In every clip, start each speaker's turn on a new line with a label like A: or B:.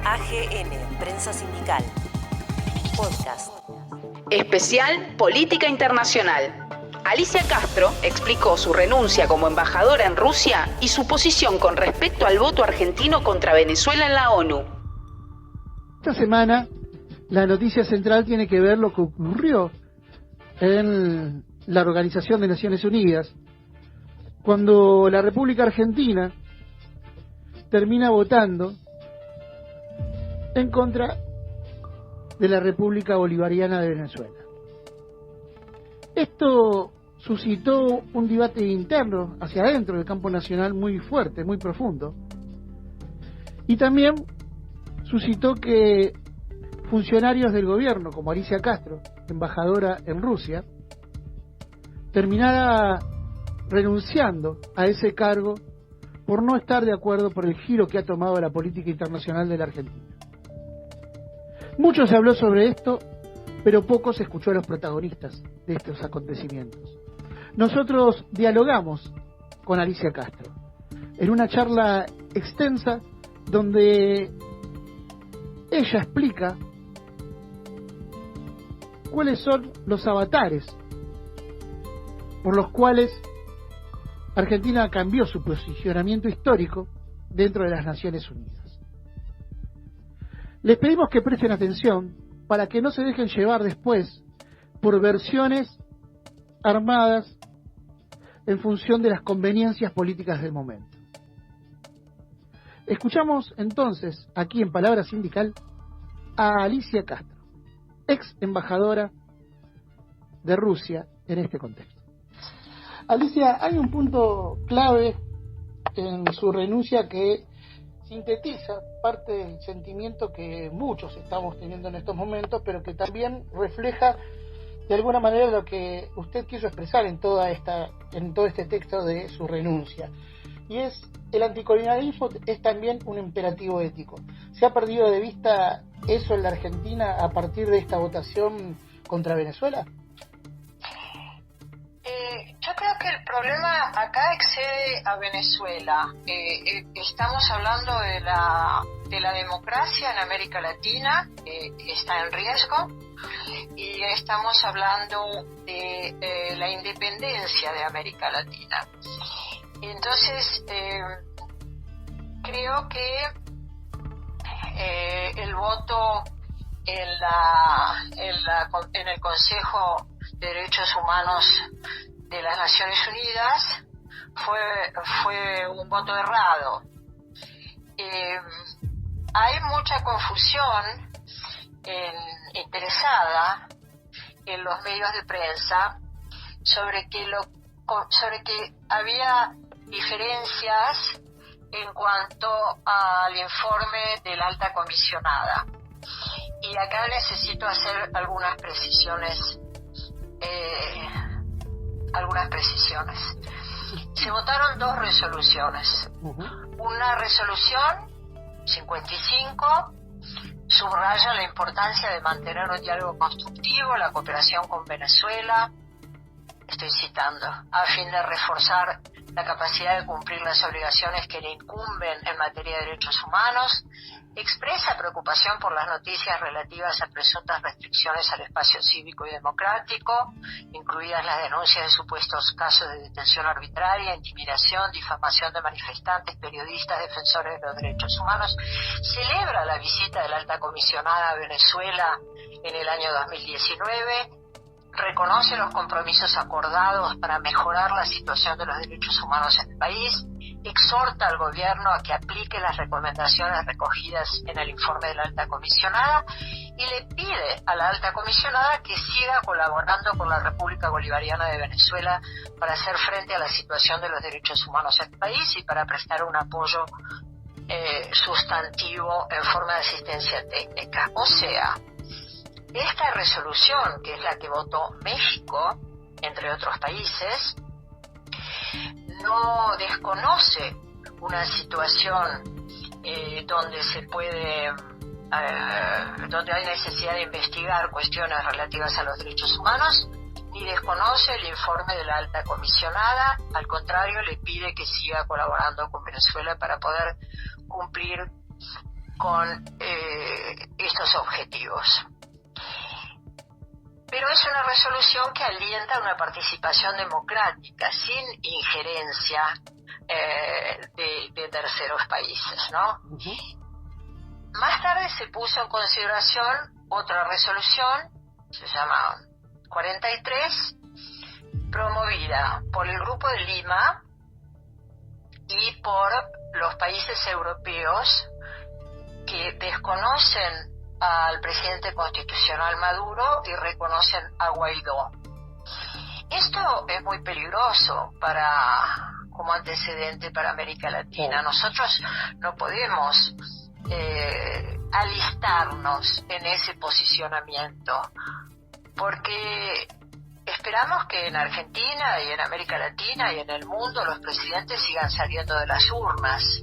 A: AGN, Prensa Sindical. Podcast.
B: Especial Política Internacional. Alicia Castro explicó su renuncia como embajadora en Rusia y su posición con respecto al voto argentino contra Venezuela en la ONU.
C: Esta semana la noticia central tiene que ver lo que ocurrió en la Organización de Naciones Unidas, cuando la República Argentina termina votando en contra de la República Bolivariana de Venezuela. Esto suscitó un debate interno hacia adentro del campo nacional muy fuerte, muy profundo, y también suscitó que funcionarios del gobierno, como Alicia Castro, embajadora en Rusia, terminara renunciando a ese cargo por no estar de acuerdo por el giro que ha tomado la política internacional de la Argentina. Mucho se habló sobre esto, pero poco se escuchó a los protagonistas de estos acontecimientos. Nosotros dialogamos con Alicia Castro en una charla extensa donde ella explica cuáles son los avatares por los cuales Argentina cambió su posicionamiento histórico dentro de las Naciones Unidas. Les pedimos que presten atención para que no se dejen llevar después por versiones armadas en función de las conveniencias políticas del momento. Escuchamos entonces, aquí en Palabra Sindical, a Alicia Castro, ex embajadora de Rusia en este contexto. Alicia, hay un punto clave en su renuncia que sintetiza parte del sentimiento que muchos estamos teniendo en estos momentos, pero que también refleja de alguna manera lo que usted quiso expresar en todo este texto de su renuncia. Y es, el anticolonialismo es también un imperativo ético. ¿Se ha perdido de vista eso en la Argentina a partir de esta votación contra Venezuela?
D: Yo creo que el problema acá excede a Venezuela. Estamos hablando de la democracia en América Latina, está en riesgo, y estamos hablando de la independencia de América Latina. Entonces, creo que el voto en el Consejo de Derechos Humanos de las Naciones Unidas fue un voto errado. Hay mucha confusión interesada en los medios de prensa sobre que había diferencias en cuanto al informe de la alta comisionada. Y acá necesito hacer algunas precisiones. Se votaron dos resoluciones. Una resolución 55 subraya la importancia de mantener un diálogo constructivo, la cooperación con Venezuela, estoy citando, a fin de reforzar la capacidad de cumplir las obligaciones que le incumben en materia de derechos humanos. Expresa preocupación por las noticias relativas a presuntas restricciones al espacio cívico y democrático, incluidas las denuncias de supuestos casos de detención arbitraria, intimidación, difamación de manifestantes, periodistas, defensores de los derechos humanos. Celebra la visita de la alta comisionada a Venezuela en el año 2019. Reconoce los compromisos acordados para mejorar la situación de los derechos humanos en el país, exhorta al gobierno a que aplique las recomendaciones recogidas en el informe de la alta comisionada y le pide a la alta comisionada que siga colaborando con la República Bolivariana de Venezuela para hacer frente a la situación de los derechos humanos en el país y para prestar un apoyo sustantivo en forma de asistencia técnica. O sea, esta resolución, que es la que votó México, entre otros países, no desconoce una situación donde hay necesidad de investigar cuestiones relativas a los derechos humanos, ni desconoce el informe de la alta comisionada. Al contrario, le pide que siga colaborando con Venezuela para poder cumplir con estos objetivos. Pero es una resolución que alienta una participación democrática, sin injerencia de terceros países, ¿no? Más tarde se puso en consideración otra resolución, se llama 43, promovida por el Grupo de Lima y por los países europeos que desconocen al presidente constitucional Maduro y reconocen a Guaidó. Esto es muy peligroso como antecedente para América Latina. Nosotros no podemos alistarnos en ese posicionamiento, porque esperamos que en Argentina y en América Latina y en el mundo los presidentes sigan saliendo de las urnas.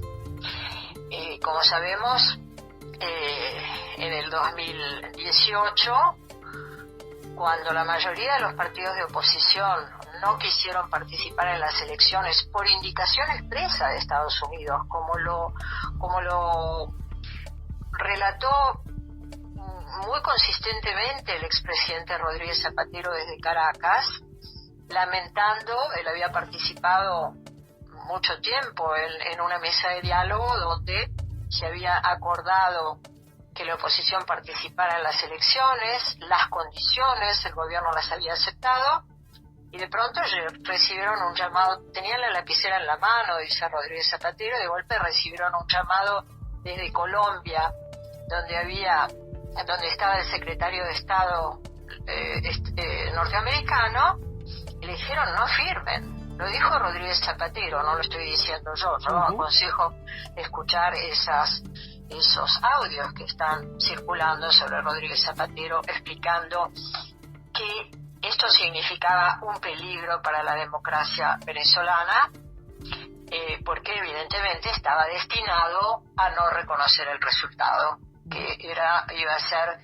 D: Como sabemos, en el 2018, cuando la mayoría de los partidos de oposición no quisieron participar en las elecciones por indicación expresa de Estados Unidos, como lo relató muy consistentemente el expresidente Rodríguez Zapatero desde Caracas, lamentando, él había participado mucho tiempo en una mesa de diálogo donde se había acordado que la oposición participara en las elecciones, las condiciones, el gobierno las había aceptado, y de pronto recibieron un llamado, tenían la lapicera en la mano, dice Rodríguez Zapatero, y de golpe recibieron un llamado desde Colombia, donde estaba el secretario de Estado norteamericano, y le dijeron no firmen. Lo dijo Rodríguez Zapatero, no lo estoy diciendo yo. Aconsejo escuchar esos audios que están circulando sobre Rodríguez Zapatero explicando que esto significaba un peligro para la democracia venezolana, porque evidentemente estaba destinado a no reconocer el resultado, que iba a ser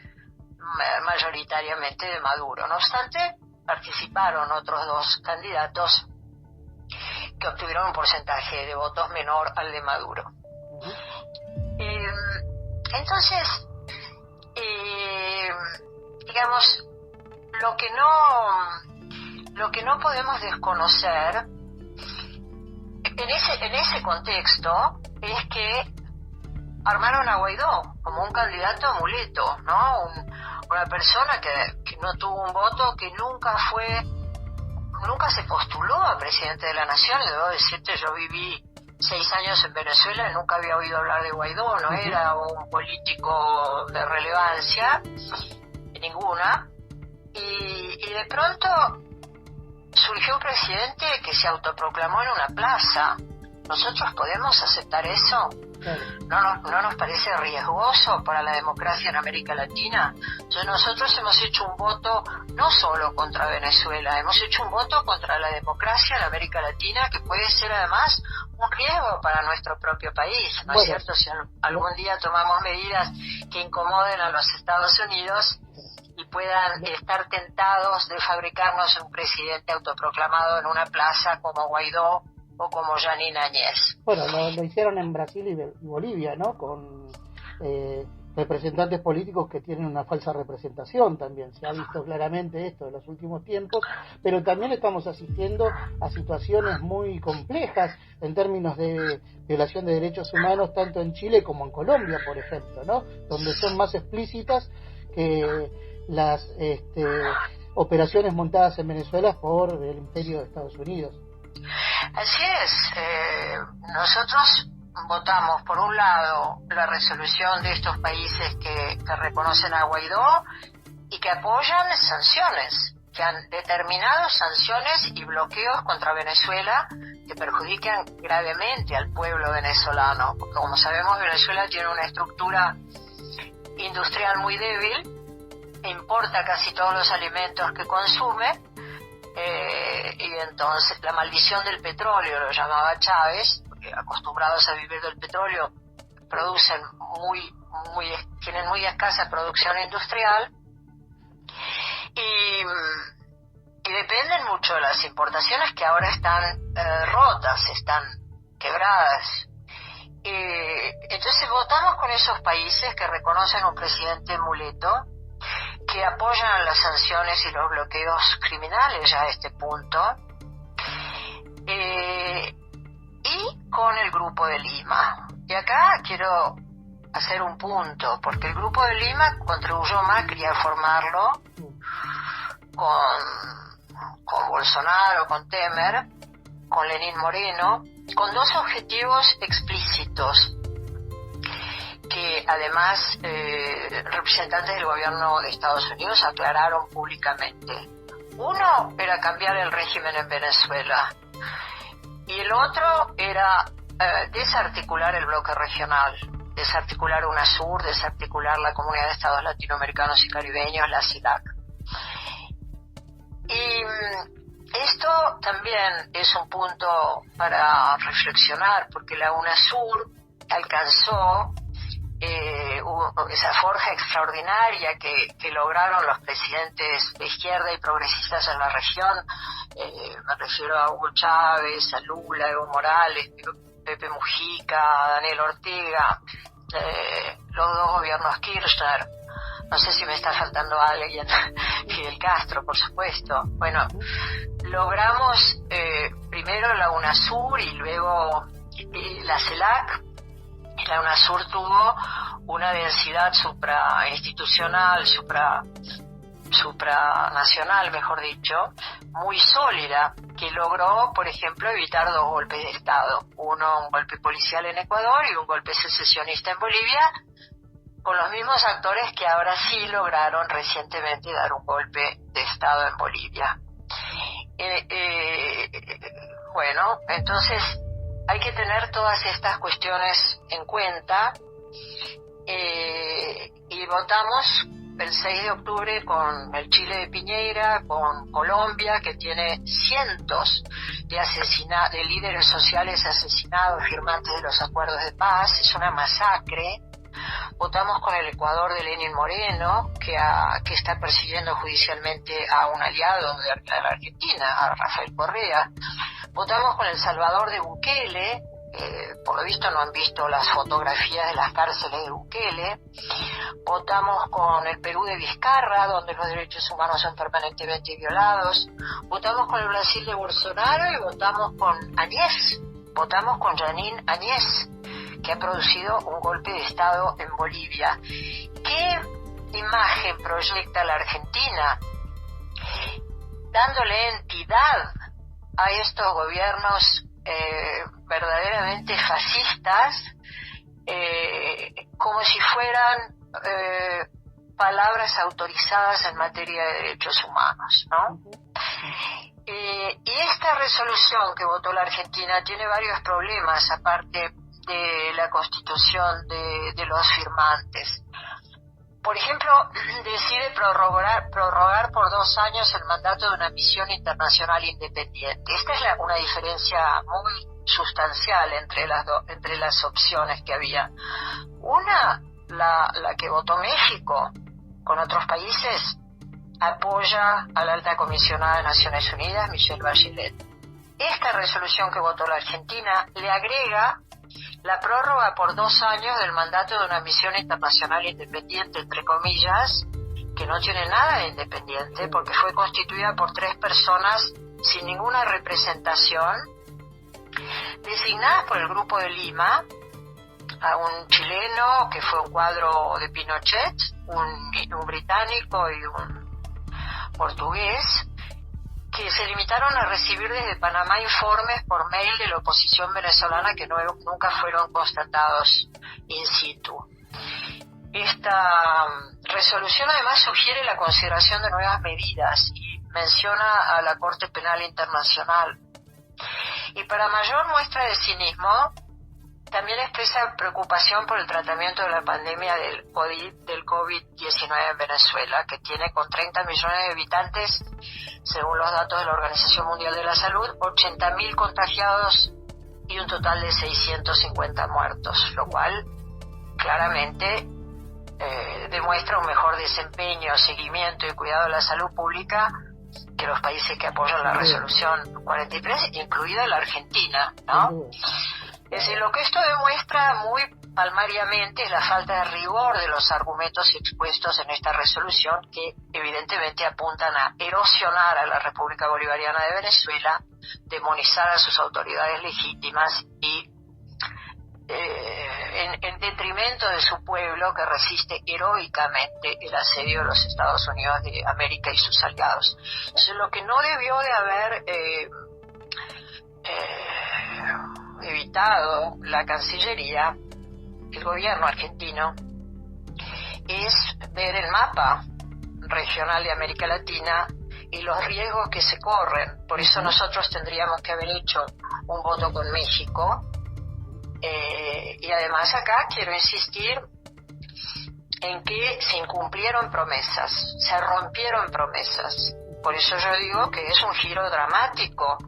D: mayoritariamente de Maduro. No obstante, participaron otros dos candidatos que obtuvieron un porcentaje de votos menor al de Maduro. Entonces, digamos, lo que no podemos desconocer en ese contexto es que armaron a Guaidó como un candidato amuleto, ¿no? Una persona que no tuvo un voto, que nunca se postuló a presidente de la nación. Y debo decirte, yo viví 6 años en Venezuela y nunca había oído hablar de Guaidó, no era un político de relevancia ninguna, y de pronto surgió un presidente que se autoproclamó en una plaza. ¿Nosotros podemos aceptar eso? ¿No nos parece riesgoso para la democracia en América Latina? Entonces nosotros hemos hecho un voto no solo contra Venezuela, hemos hecho un voto contra la democracia en América Latina, que puede ser además un riesgo para nuestro propio país, ¿no es cierto? Si algún día tomamos medidas que incomoden a los Estados Unidos y puedan estar tentados de fabricarnos un presidente autoproclamado en una plaza como Guaidó o como Janine Áñez.
C: Bueno, lo hicieron en Brasil y Bolivia, ¿no? Con representantes políticos que tienen una falsa representación también. Se ha visto claramente esto en los últimos tiempos, pero también estamos asistiendo a situaciones muy complejas en términos de violación de derechos humanos, tanto en Chile como en Colombia, por ejemplo, ¿no? Donde son más explícitas que las operaciones montadas en Venezuela por el imperio de Estados Unidos.
D: Así es. Nosotros votamos, por un lado, la resolución de estos países que reconocen a Guaidó y que apoyan sanciones, que han determinado sanciones y bloqueos contra Venezuela que perjudican gravemente al pueblo venezolano. Porque, como sabemos, Venezuela tiene una estructura industrial muy débil, importa casi todos los alimentos que consume, y entonces la maldición del petróleo, lo llamaba Chávez, porque acostumbrados a vivir del petróleo producen tienen muy escasa producción industrial y dependen mucho de las importaciones, que ahora están rotas, están quebradas, Entonces votamos con esos países que reconocen un presidente muleto, que apoyan las sanciones y los bloqueos criminales ya a este punto, y con el Grupo de Lima. Y acá quiero hacer un punto, porque el Grupo de Lima contribuyó Macri a formarlo con Bolsonaro, con Temer, con Lenín Moreno, con dos objetivos explícitos que además representantes del gobierno de Estados Unidos aclararon públicamente. Uno era cambiar el régimen en Venezuela y el otro era desarticular el bloque regional, desarticular UNASUR, desarticular la Comunidad de Estados Latinoamericanos y Caribeños, la CILAC. Y esto también es un punto para reflexionar, porque la UNASUR alcanzó esa forja extraordinaria que lograron los presidentes de izquierda y progresistas en la región. Me refiero a Hugo Chávez, a Lula, Evo Morales, Pepe Mujica, Daniel Ortega, los dos gobiernos Kirchner. No sé si me está faltando alguien, Fidel Castro, por supuesto. Bueno, logramos primero la UNASUR y luego la CELAC. La UNASUR tuvo una densidad suprainstitucional, supranacional, mejor dicho, muy sólida, que logró, por ejemplo, evitar dos golpes de Estado. Uno, un golpe policial en Ecuador, y un golpe secesionista en Bolivia, con los mismos actores que ahora sí lograron recientemente dar un golpe de Estado en Bolivia. Bueno, entonces hay que tener todas estas cuestiones en cuenta, y votamos el 6 de octubre con el Chile de Piñera, con Colombia, que tiene cientos de líderes sociales asesinados, firmantes de los acuerdos de paz. Es una masacre. Votamos con el Ecuador de Lenín Moreno, que está persiguiendo judicialmente a un aliado de la Argentina, a Rafael Correa. Votamos con El Salvador de Bukele. Por lo visto no han visto las fotografías de las cárceles de Bukele. Votamos con el Perú de Vizcarra, donde los derechos humanos son permanentemente violados. Votamos con el Brasil de Bolsonaro y votamos con Añez. Votamos con Jeanine Añez, que ha producido un golpe de Estado en Bolivia. ¿Qué imagen proyecta la Argentina? Dándole entidad a estos gobiernos verdaderamente fascistas, como si fueran palabras autorizadas en materia de derechos humanos, ¿no? Y esta resolución que votó la Argentina tiene varios problemas, aparte de la constitución de los firmantes. Por ejemplo, decide prorrogar por 2 años el mandato de una misión internacional independiente. Esta es una diferencia muy sustancial entre las opciones que había. Una, la que votó México con otros países, apoya a la alta comisionada de Naciones Unidas, Michelle Bachelet. Esta resolución que votó la Argentina le agrega la prórroga por 2 años del mandato de una misión internacional independiente, entre comillas, que no tiene nada de independiente porque fue constituida por 3 personas sin ninguna representación, designadas por el Grupo de Lima, a un chileno que fue un cuadro de Pinochet, un británico y un portugués, que se limitaron a recibir desde Panamá informes por mail de la oposición venezolana que nunca fueron constatados in situ. Esta resolución además sugiere la consideración de nuevas medidas y menciona a la Corte Penal Internacional. Y para mayor muestra de cinismo, también expresa preocupación por el tratamiento de la pandemia del COVID-19 en Venezuela, que tiene con 30 millones de habitantes, según los datos de la Organización Mundial de la Salud, 80.000 contagiados y un total de 650 muertos, lo cual claramente demuestra un mejor desempeño, seguimiento y cuidado de la salud pública que los países que apoyan la resolución 43, incluida la Argentina, ¿no? Es decir, lo que esto demuestra muy palmariamente es la falta de rigor de los argumentos expuestos en esta resolución, que evidentemente apuntan a erosionar a la República Bolivariana de Venezuela, demonizar a sus autoridades legítimas y en detrimento de su pueblo, que resiste heroicamente el asedio de los Estados Unidos de América y sus aliados. Entonces, lo que no debió de haber evitado la Cancillería, el gobierno argentino, es ver el mapa regional de América Latina y los riesgos que se corren. Por eso nosotros tendríamos que haber hecho un voto con México. Y además acá quiero insistir en que se incumplieron promesas, se rompieron promesas. Por eso yo digo que es un giro dramático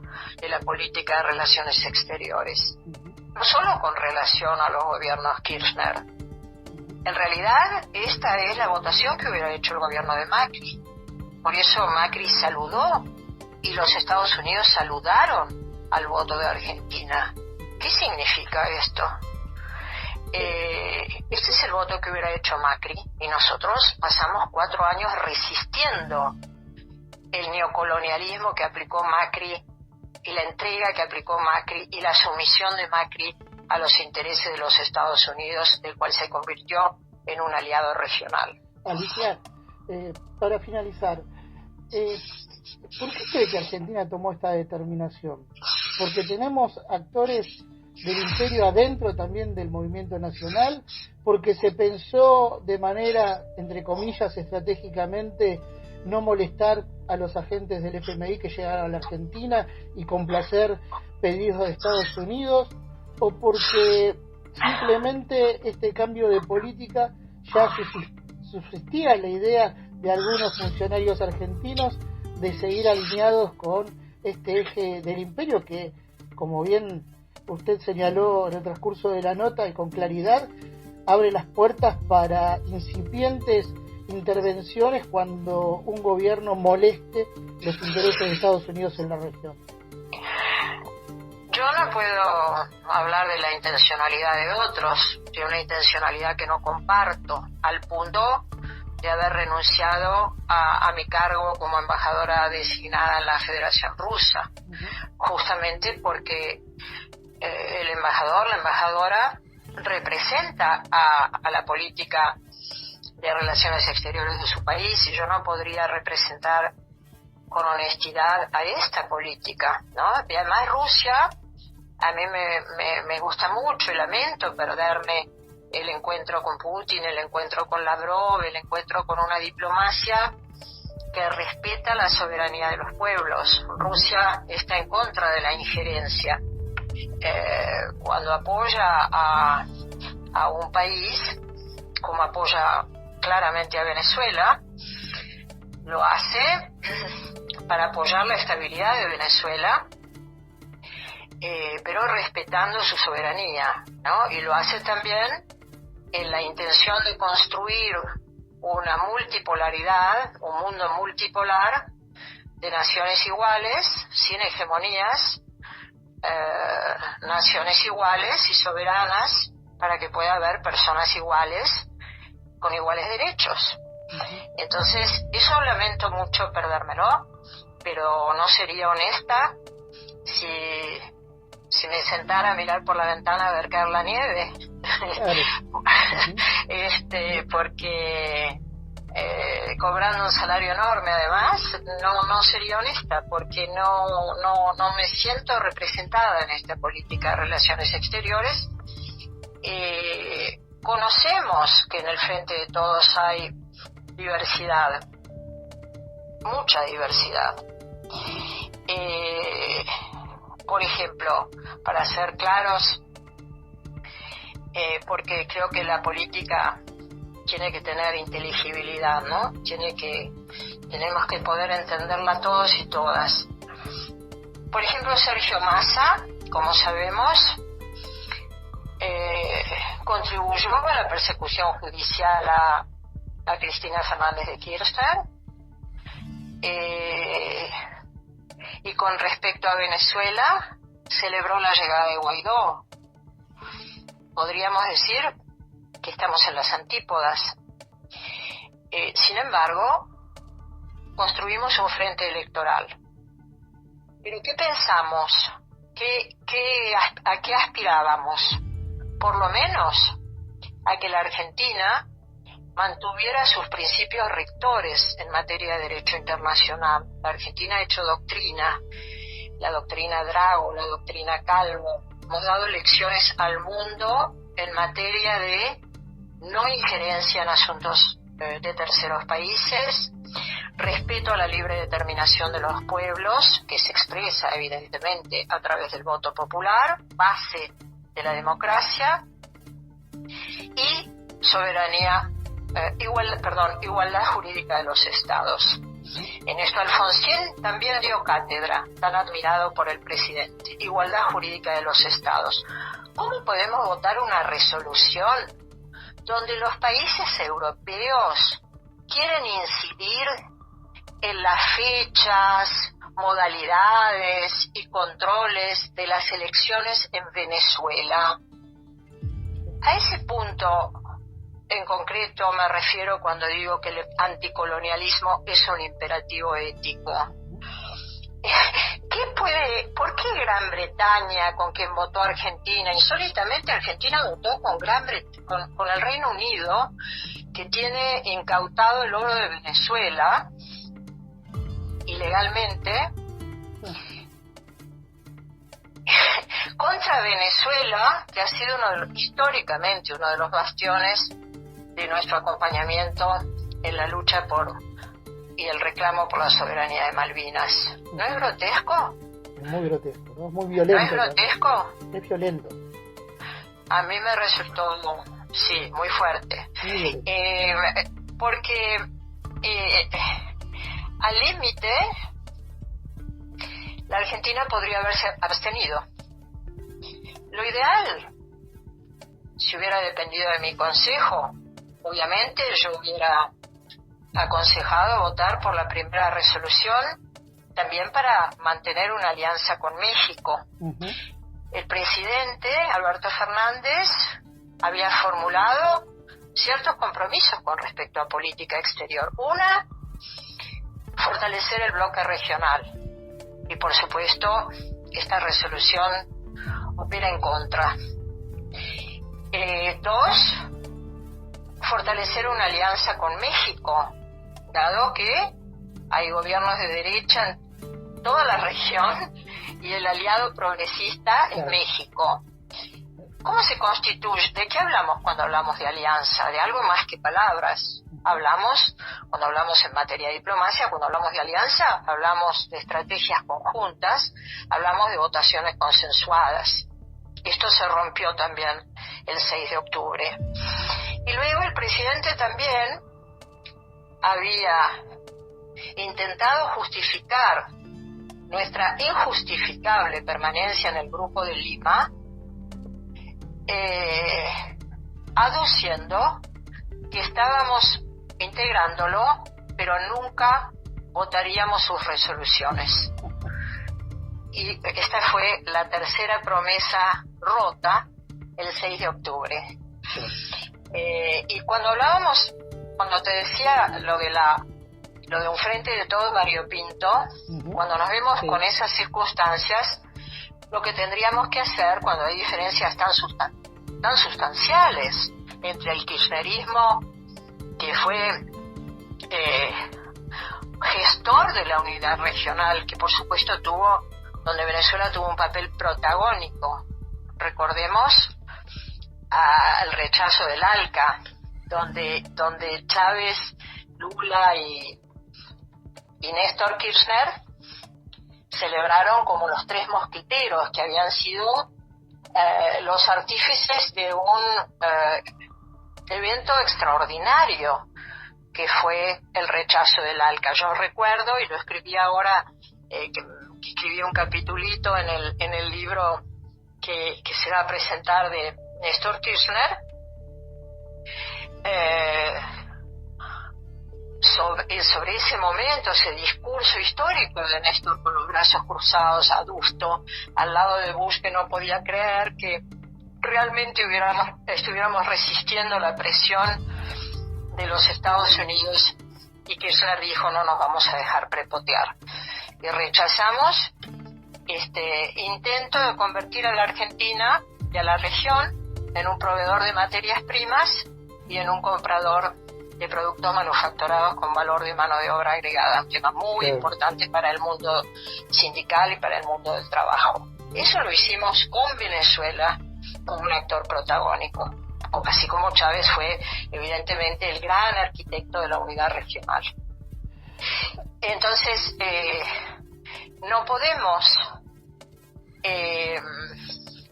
D: de la política de relaciones exteriores, no solo con relación a los gobiernos Kirchner. En realidad esta es la votación que hubiera hecho el gobierno de Macri. Por eso Macri saludó y los Estados Unidos saludaron al voto de Argentina. ¿Qué significa esto? Este es el voto que hubiera hecho Macri y nosotros pasamos 4 años resistiendo el neocolonialismo que aplicó Macri y la entrega que aplicó Macri y la sumisión de Macri a los intereses de los Estados Unidos, del cual se convirtió en un aliado regional.
C: Alicia, para finalizar, ¿por qué cree que Argentina tomó esta determinación? Porque tenemos actores del imperio adentro también del movimiento nacional, porque se pensó de manera, entre comillas, estratégicamente, no molestar a los agentes del FMI que llegaran a la Argentina y complacer pedidos de Estados Unidos, o porque simplemente este cambio de política ya subsistía la idea de algunos funcionarios argentinos de seguir alineados con este eje del imperio que, como bien usted señaló en el transcurso de la nota y con claridad, abre las puertas para incipientes intervenciones cuando un gobierno moleste los intereses de Estados Unidos en la región?
D: Yo no puedo hablar de la intencionalidad de otros, de una intencionalidad que no comparto, al punto de haber renunciado a mi cargo como embajadora designada en la Federación Rusa, justamente porque el embajador, la embajadora, representa a la política de relaciones exteriores de su país, y yo no podría representar con honestidad a esta política, ¿no? Y además Rusia, a mí me gusta mucho y lamento perderme el encuentro con Putin, el encuentro con Lavrov, el encuentro con una diplomacia que respeta la soberanía de los pueblos. Rusia está en contra de la injerencia. Cuando apoya a un país, como apoya claramente a Venezuela, lo hace para apoyar la estabilidad de Venezuela, pero respetando su soberanía, ¿no? Y lo hace también en la intención de construir una multipolaridad, un mundo multipolar de naciones iguales, sin hegemonías, naciones iguales y soberanas, para que pueda haber personas iguales con iguales derechos. Entonces, eso lamento mucho perdérmelo, pero no sería honesta si me sentara a mirar por la ventana a ver caer la nieve. Claro. Porque cobrando un salario enorme, además, no sería honesta, porque no me siento representada en esta política de relaciones exteriores. Conocemos que en el Frente de Todos hay diversidad, mucha diversidad. Por ejemplo, para ser claros, porque creo que la política tiene que tener inteligibilidad, ¿no? Tenemos que poder entenderla todos y todas. Por ejemplo, Sergio Massa, como sabemos, contribuyó a la persecución judicial a Cristina Fernández de Kirchner, y con respecto a Venezuela, celebró la llegada de Guaidó. podríamos decir que estamos en las antípodas. Sin embargo, construimos un frente electoral. ¿Pero qué pensamos? ¿A qué aspirábamos? Por lo menos a que la Argentina mantuviera sus principios rectores en materia de derecho internacional. La Argentina ha hecho doctrina, la doctrina Drago, la doctrina Calvo. Hemos dado lecciones al mundo en materia de no injerencia en asuntos de terceros países, respeto a la libre determinación de los pueblos, que se expresa evidentemente a través del voto popular, base de la democracia, y soberanía, igualdad jurídica de los estados. En esto Alfonsín también dio cátedra, tan admirado por el presidente. Igualdad jurídica de los estados. ¿Cómo podemos votar una resolución donde los países europeos quieren incidir en las fechas, modalidades y controles de las elecciones en Venezuela? A ese punto en concreto me refiero cuando digo que el anticolonialismo es un imperativo ético. ¿Por qué Gran Bretaña, con quien votó Argentina, insólitamente Argentina votó con el Reino Unido, que tiene incautado el oro de Venezuela ilegalmente, contra Venezuela, que ha sido históricamente uno de los bastiones de nuestro acompañamiento en la lucha y el reclamo por la soberanía de Malvinas? ¿No es grotesco?
C: Es muy grotesco, ¿no? Es muy violento.
D: ¿No es grotesco?
C: Es violento.
D: A mí me resultó, sí, muy fuerte. Porque al límite la Argentina podría haberse abstenido. Lo ideal, si hubiera dependido de mi consejo, obviamente yo hubiera aconsejado votar por la primera resolución, también para mantener una alianza con México. Uh-huh. El presidente Alberto Fernández había formulado ciertos compromisos con respecto a política exterior. Una, fortalecer el bloque regional. Y por supuesto, esta resolución opera en contra. Dos, fortalecer una alianza con México, dado que hay gobiernos de derecha en toda la región y el aliado progresista es México. ¿Cómo se constituye? ¿De qué hablamos cuando hablamos de alianza? De algo más que palabras. Cuando hablamos en materia de diplomacia, cuando hablamos de alianza, hablamos de estrategias conjuntas, hablamos de votaciones consensuadas. Esto se rompió también el 6 de octubre. Y luego el presidente también había intentado justificar nuestra injustificable permanencia en el Grupo de Lima, aduciendo que estábamos integrándolo, pero nunca votaríamos sus resoluciones. Y esta fue la tercera promesa rota el 6 de octubre. Y cuando te decía lo de un frente de todos variopinto, cuando nos vemos con esas circunstancias, lo que tendríamos que hacer cuando hay diferencias tan sustanciales entre el kirchnerismo, que fue gestor de la unidad regional, que por supuesto donde Venezuela tuvo un papel protagónico. Recordemos al rechazo del ALCA, donde Chávez, Lula y Néstor Kirchner celebraron como los tres mosqueteros que habían sido los artífices de un evento extraordinario que fue el rechazo del ALCA. Yo recuerdo, y lo escribí ahora, que escribí un capitulito en el libro que se va a presentar de Néstor Kirchner, sobre ese momento, ese discurso histórico de Néstor con los brazos cruzados, adusto, al lado de Bush, que no podía creer que realmente estuviéramos resistiendo la presión de los Estados Unidos, y Kirchner dijo: no nos vamos a dejar prepotear. Y rechazamos este intento de convertir a la Argentina y a la región en un proveedor de materias primas y en un comprador de productos manufacturados con valor de mano de obra agregada, un tema muy importante para el mundo sindical y para el mundo del trabajo. Eso lo hicimos con Venezuela como un actor protagónico, así como Chávez fue evidentemente el gran arquitecto de la unidad regional. Entonces, no podemos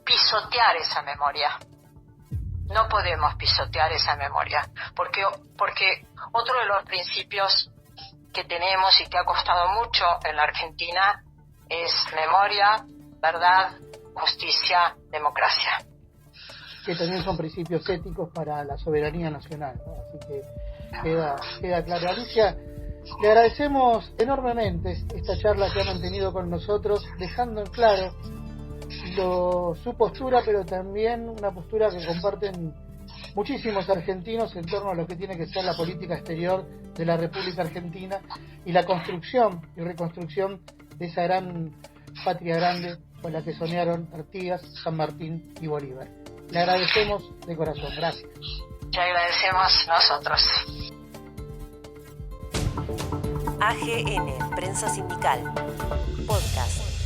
D: pisotear esa memoria. No podemos pisotear esa memoria, porque otro de los principios que tenemos y que ha costado mucho en la Argentina es memoria, verdad, justicia, democracia.
C: Que también son principios éticos para la soberanía nacional, ¿no? Así que queda claro. Alicia, le agradecemos enormemente esta charla que ha mantenido con nosotros, dejando en claro su postura, pero también una postura que comparten muchísimos argentinos en torno a lo que tiene que ser la política exterior de la República Argentina y la construcción y reconstrucción de esa gran patria grande con la que soñaron Artigas, San Martín y Bolívar. Le agradecemos de corazón. Gracias.
D: Te agradecemos nosotros.
A: AGN, Prensa Sindical. Podcast.